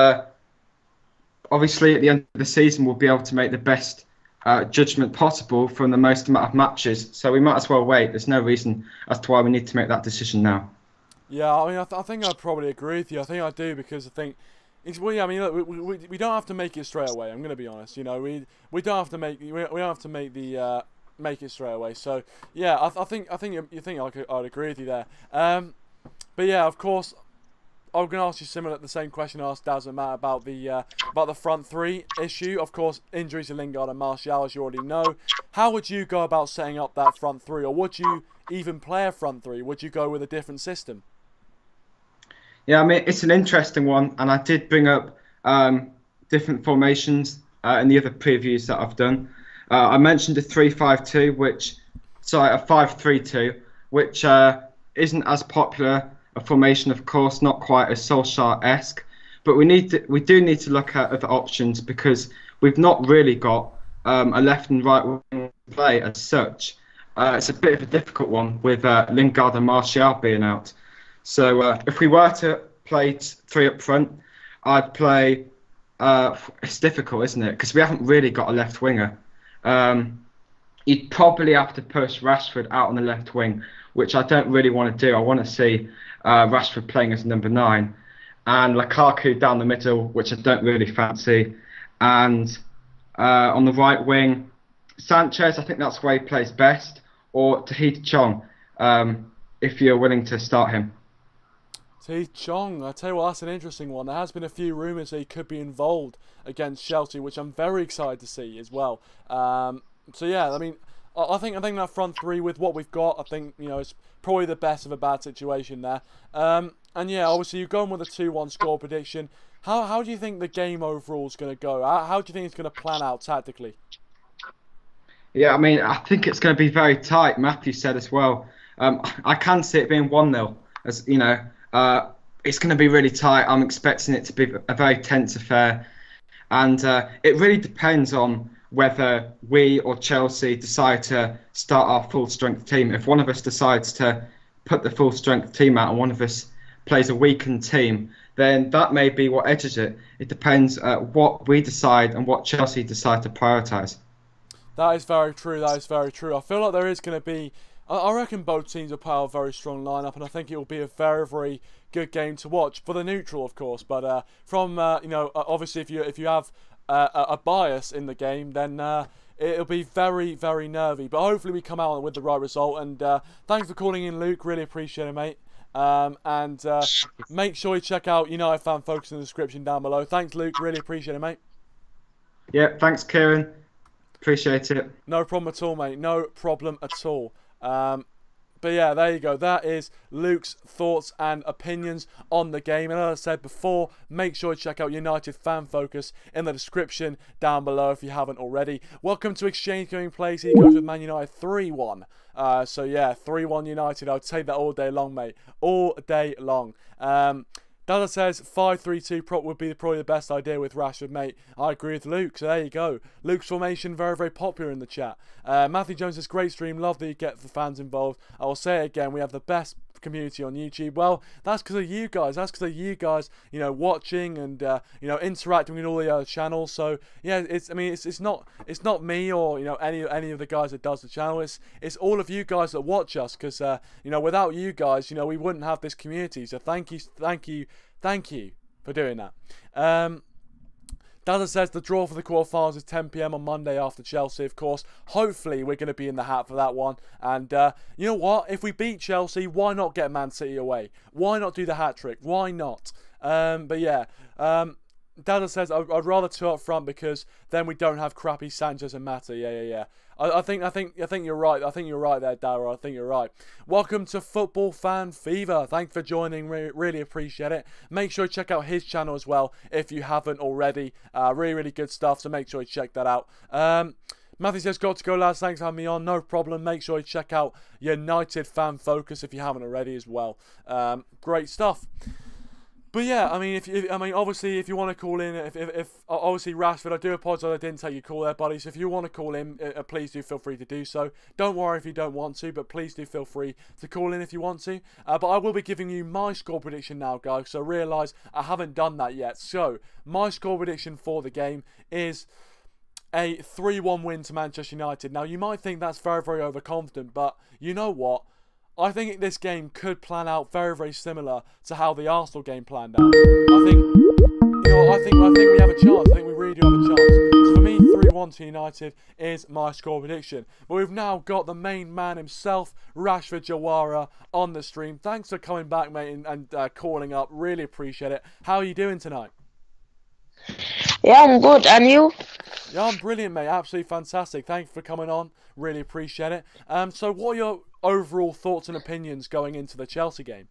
obviously at the end of the season we'll be able to make the best judgment possible from the most amount of matches, so we might as well wait. There's no reason as to why we need to make that decision now. Yeah, I mean, I think I'd probably agree with you. I think I do, because I think well, yeah, I mean, look, we don't have to make it straight away. I'm going to be honest. We don't have to make make it straight away. So yeah, I think I'd agree with you there. But yeah, of course, I'm going to ask you the same question I asked Daz and Matt about the front three issue. Of course, injuries to Lingard and Martial, as you already know. How would you go about setting up that front three, or would you even play a front three? Would you go with a different system? Yeah, I mean, it's an interesting one, and I did bring up different formations in the other previews that I've done. I mentioned a 3-5-2, a 5-3-2, which isn't as popular a formation, of course, not quite as Solskjaer-esque, but we do need to look at other options, because we've not really got a left and right wing play as such. It's a bit of a difficult one with Lingard and Martial being out. So if we were to play three up front, I'd play. It's difficult, isn't it? Because we haven't really got a left winger. You'd probably have to push Rashford out on the left wing, which I don't really want to do. I want to see Rashford playing as number 9, and Lukaku down the middle, which I don't really fancy. And on the right wing, Sanchez, I think that's where he plays best, or Tahith Chong, if you're willing to start him. Tahith Chong, I tell you what, that's an interesting one. There has been a few rumours that he could be involved against Chelsea, which I'm very excited to see as well. So yeah, I mean, I think that front three with what we've got, I think it's probably the best of a bad situation there. And yeah, obviously you're going with a 2-1 score prediction. How do you think the game overall is going to go? How do you think it's going to plan out tactically? Yeah, I mean, I think it's going to be very tight. Matthew said as well. I can see it being 1-0. As you know, it's going to be really tight. I'm expecting it to be a very tense affair, and it really depends on whether we or Chelsea decide to start our full strength team. If one of us decides to put the full strength team out and one of us plays a weakened team, then that may be what edges it. It depends what we decide and what Chelsea decide to prioritise. That is very true. That is very true. I feel like there is going to be. I reckon both teams will put out a very strong lineup, and I think it will be a very, very good game to watch for the neutral, of course. But from obviously, if you have a bias in the game, then it'll be very, very nervy. But hopefully, we come out with the right result. And thanks for calling in, Luke. Really appreciate it, mate. And make sure you check out United Fan Focus in the description down below. Thanks, Luke. Really appreciate it, mate. Yeah, thanks, Kieran. Appreciate it. No problem at all, mate. No problem at all. But yeah, there you go. That is Luke's thoughts and opinions on the game. And as I said before, make sure to check out United Fan Focus in the description down below if you haven't already. Welcome to Exchange Going Plays. He goes with Man United 3-1. So yeah, 3-1 United. I'll take that all day long, mate. All day long. Dada says 5-3-2 prop would be probably the best idea with Rashford, mate. I agree with Luke, so there you go. Luke's formation, very, very popular in the chat. Matthew Jones says, great stream, love that you get the fans involved. I will say it again, we have the best community on YouTube. Well, that's because of you guys. That's because of you guys, watching and interacting with all the other channels. So yeah, it's not me or any of the guys that does the channel. It's all of you guys that watch us, because without you guys, we wouldn't have this community. So thank you for doing that. Dada says the draw for the quarterfinals is 10 PM on Monday after Chelsea, of course. Hopefully, we're going to be in the hat for that one. And you know what? If we beat Chelsea, why not get Man City away? Why not do the hat-trick? Why not? But yeah, Dada says I'd rather two up front because then we don't have crappy Sanchez and Mata. Yeah. I think you're right. I think you're right there, Dara. I think you're right. Welcome to Football Fan Fever. Thanks for joining. Really appreciate it. Make sure you check out his channel as well if you haven't already. Really good stuff. So make sure you check that out. Matthew says, got to go, lads. Thanks for having me on. No problem. Make sure you check out United Fan Focus if you haven't already as well. Great stuff. But yeah, obviously, if you want to call in, if obviously Rashford, I do apologise I didn't take your call there, buddy. So if you want to call in, please do feel free to do so. Don't worry if you don't want to, but please do feel free to call in if you want to. But I will be giving you my score prediction now, guys. So realise I haven't done that yet. So my score prediction for the game is a 3-1 win to Manchester United. Now you might think that's very, very overconfident, but you know what? I think this game could plan out very, very similar to how the Arsenal game planned out. I think we have a chance. I think we really do have a chance. So for me, 3-1 to United is my score prediction. But we've now got the main man himself, Rashford Jawara, on the stream. Thanks for coming back, mate, and calling up. Really appreciate it. How are you doing tonight? Yeah, I'm good. And you? Yeah, I'm brilliant, mate. Absolutely fantastic. Thanks for coming on. Really appreciate it. So what are your overall thoughts and opinions going into the Chelsea game?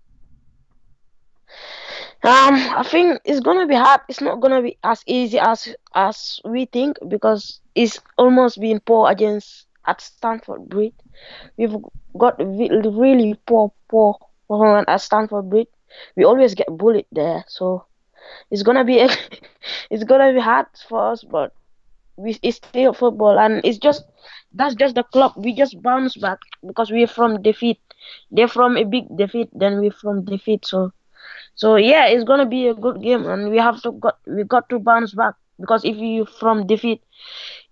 I think it's gonna be hard. It's not gonna be as easy as we think, because it's almost been poor against at Stamford Bridge. We've got really poor performance at Stamford Bridge. We always get bullied there, so it's gonna be hard for us. But it's still football, and that's just the club. We just bounce back because we're from defeat. They're from a big defeat, then we're from defeat. So yeah, it's gonna be a good game, and we got to bounce back, because if you from defeat,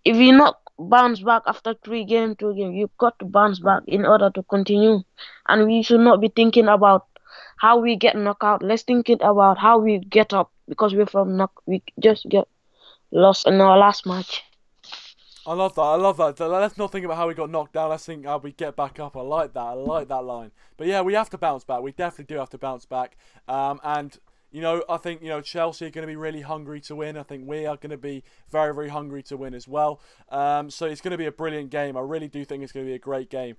if you not bounce back after 2 games, you got to bounce back in order to continue. And we should not be thinking about how we get knocked out. Let's think about how we get up, because we just get lost in our last match. I love that. Let's not think about how we got knocked down. Let's think how we get back up. I like that line. But yeah, we have to bounce back. We definitely do have to bounce back. And You know, I think, Chelsea are going to be really hungry to win. I think we are going to be very, very hungry to win as well. So it's going to be a brilliant game. I really do think it's going to be a great game.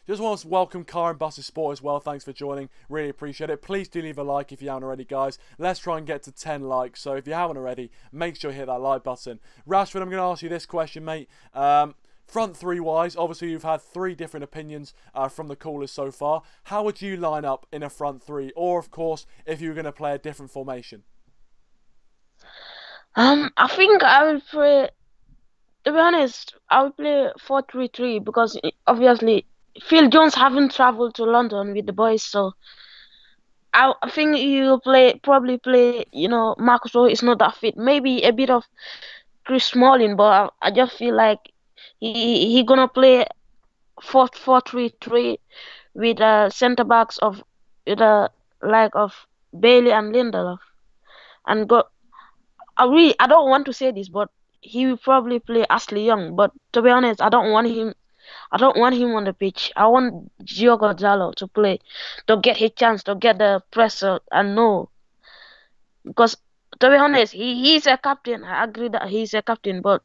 Just want to welcome Karen Buster Sport as well. Thanks for joining. Really appreciate it. Please do leave a like if you haven't already, guys. Let's try and get to 10 likes. So if you haven't already, make sure you hit that like button. Rashford, I'm going to ask you this question, mate. Front three wise, obviously you've had 3 different opinions from the callers so far. How would you line up in a front three? Or, of course, if you were going to play a different formation? I think I will play. To be honest, I will play 4-3-3 because obviously Phil Jones haven't traveled to London with the boys, so I think you probably play. Marcus Roy is not that fit. Maybe a bit of Chris Smalling, but I just feel like he gonna play 4-3-3 with centre backs with a of Bailey and Lindelof, and go. I don't want to say this, but he will probably play Ashley Young. But to be honest, I don't want him. I don't want him on the pitch. I want Diogo Dalot to play, to get his chance, to get the pressure, and know. Because to be honest, he's a captain. I agree that he's a captain, but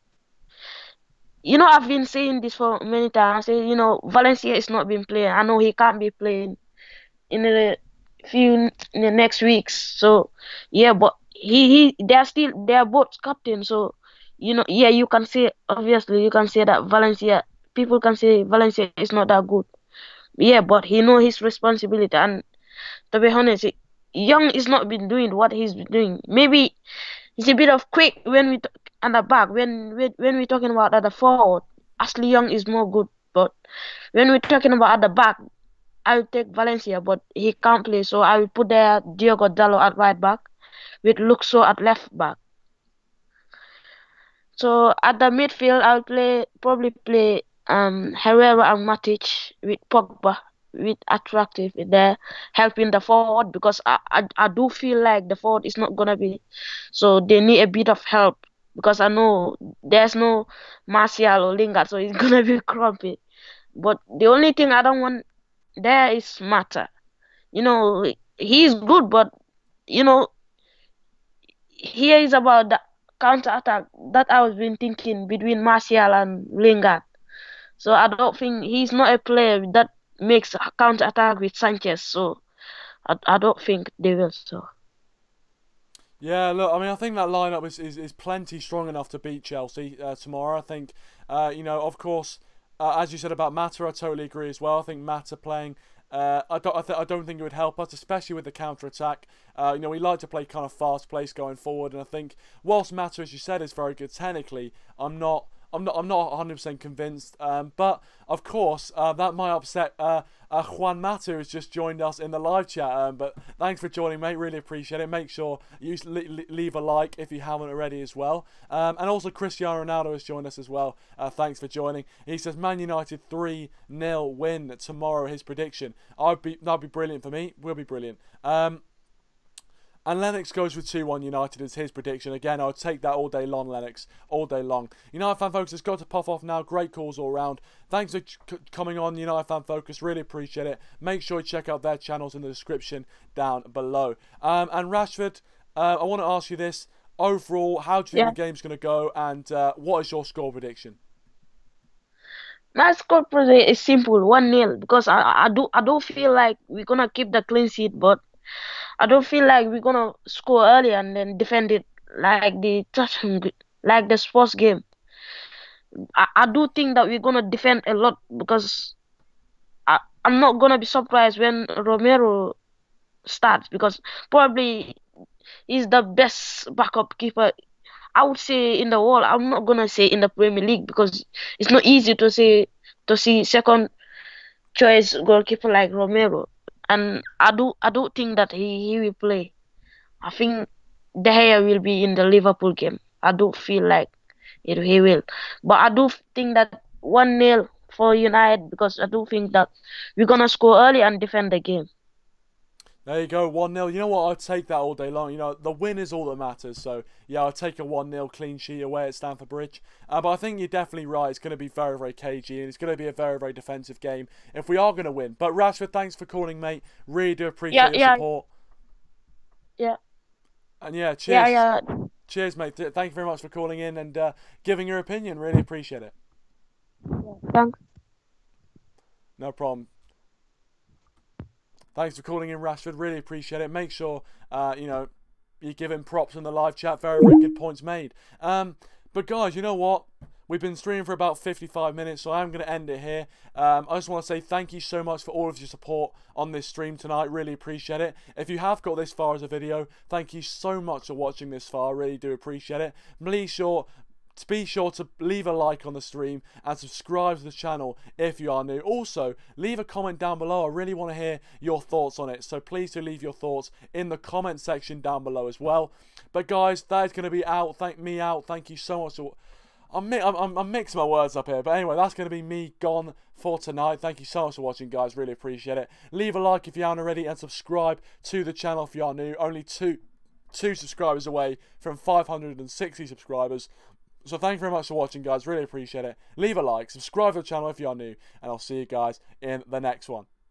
I've been saying this for many times. I say, Valencia is not been playing. I know he can't be playing in the next weeks. So yeah, but they're both captains. So yeah, you can say, obviously you can say that Valencia. People can say Valencia is not that good. Yeah, but he know his responsibility, and to be honest, Young is not been doing what he's been doing. Maybe he's a bit of quick when we at the back. When we're talking about at the forward, Ashley Young is more good. But when we're talking about at the back, I will take Valencia, but he can't play, so I will put there Diogo Dalot at right back, with Luxo at left back. So at the midfield, I'll probably play Herrera and Matic with Pogba with attractive there, helping the forward, because I do feel like the forward is not gonna be, so they need a bit of help, because I know there's no Martial or Lingard, so it's gonna be crumpy. But the only thing I don't want there is Mata. He's good, but here is about the counter attack that I was been thinking between Martial and Lingard. So I don't think he's not a player that makes a counter attack with Sanchez. So I don't think they will. So yeah, look, I mean, I think that lineup is plenty strong enough to beat Chelsea tomorrow. I think, of course, as you said about Mata, I totally agree as well. I think Mata playing. I don't think it would help us, especially with the counter attack. We like to play kind of fast pace going forward, and I think whilst Mata, as you said, is very good technically, I'm not 100% convinced. But of course, that might upset Juan Mata, who's just joined us in the live chat. But thanks for joining, mate. Really appreciate it. Make sure you leave a like if you haven't already as well. And also Cristiano Ronaldo has joined us as well. Thanks for joining. He says Man United 3-0 win tomorrow. His prediction. That'd be brilliant for me. Will be brilliant. And Lennox goes with 2-1 United as his prediction. Again, I'll take that all day long, Lennox. All day long. United Fan Focus has got to pop off now. Great calls all round. Thanks for coming on, United Fan Focus. Really appreciate it. Make sure you check out their channels in the description down below. And Rashford, I want to ask you this. Overall, how do you think the game's going to go? And what is your score prediction? my score prediction is simple, 1-0, because I do feel like we're gonna keep the clean sheet, but I don't feel like we're gonna score early and then defend it like the sports game. I do think that we're gonna defend a lot, because I'm not gonna be surprised when Romero starts, because probably he's the best backup keeper, I would say, in the world. I'm not gonna say in the Premier League, because it's not easy to see second choice goalkeeper like Romero. And I do think that he will play. I think De Gea will be in the Liverpool game. I do feel like he will. But I do think that 1-0 for United, because I do think that we're gonna score early and defend the game. There you go, 1-0. You know what? I'll take that all day long. The win is all that matters. So, yeah, I'll take a 1-0 clean sheet away at Stamford Bridge. But I think you're definitely right. It's going to be very, very cagey, and it's going to be a very, very defensive game if we are going to win. But, Rashford, thanks for calling, mate. Really do appreciate your support. Yeah. And yeah, Yeah, cheers. yeah. Cheers, mate. Thank you very much for calling in and giving your opinion. Really appreciate it. Thanks. No problem. Thanks for calling in, Rashford. Really appreciate it. Make sure, you give him props in the live chat. Very, very good points made. But guys, you know what? We've been streaming for about 55 minutes, so I'm going to end it here. I just want to say thank you so much for all of your support on this stream tonight. Really appreciate it. If you have got this far as a video, thank you so much for watching this far. I really do appreciate it. Be sure to leave a like on the stream and subscribe to the channel if you are new. Also, leave a comment down below. I really want to hear your thoughts on it. So please do leave your thoughts in the comment section down below as well. But guys, that is going to be out. Thank you so much. I'm mixing my words up here. But anyway, that's going to be me gone for tonight. Thank you so much for watching, guys. Really appreciate it. Leave a like if you aren't already and subscribe to the channel if you are new. Only two subscribers away from 560 subscribers. So thank you very much for watching, guys. Really appreciate it. Leave a like, subscribe to the channel if you are new, and I'll see you guys in the next one.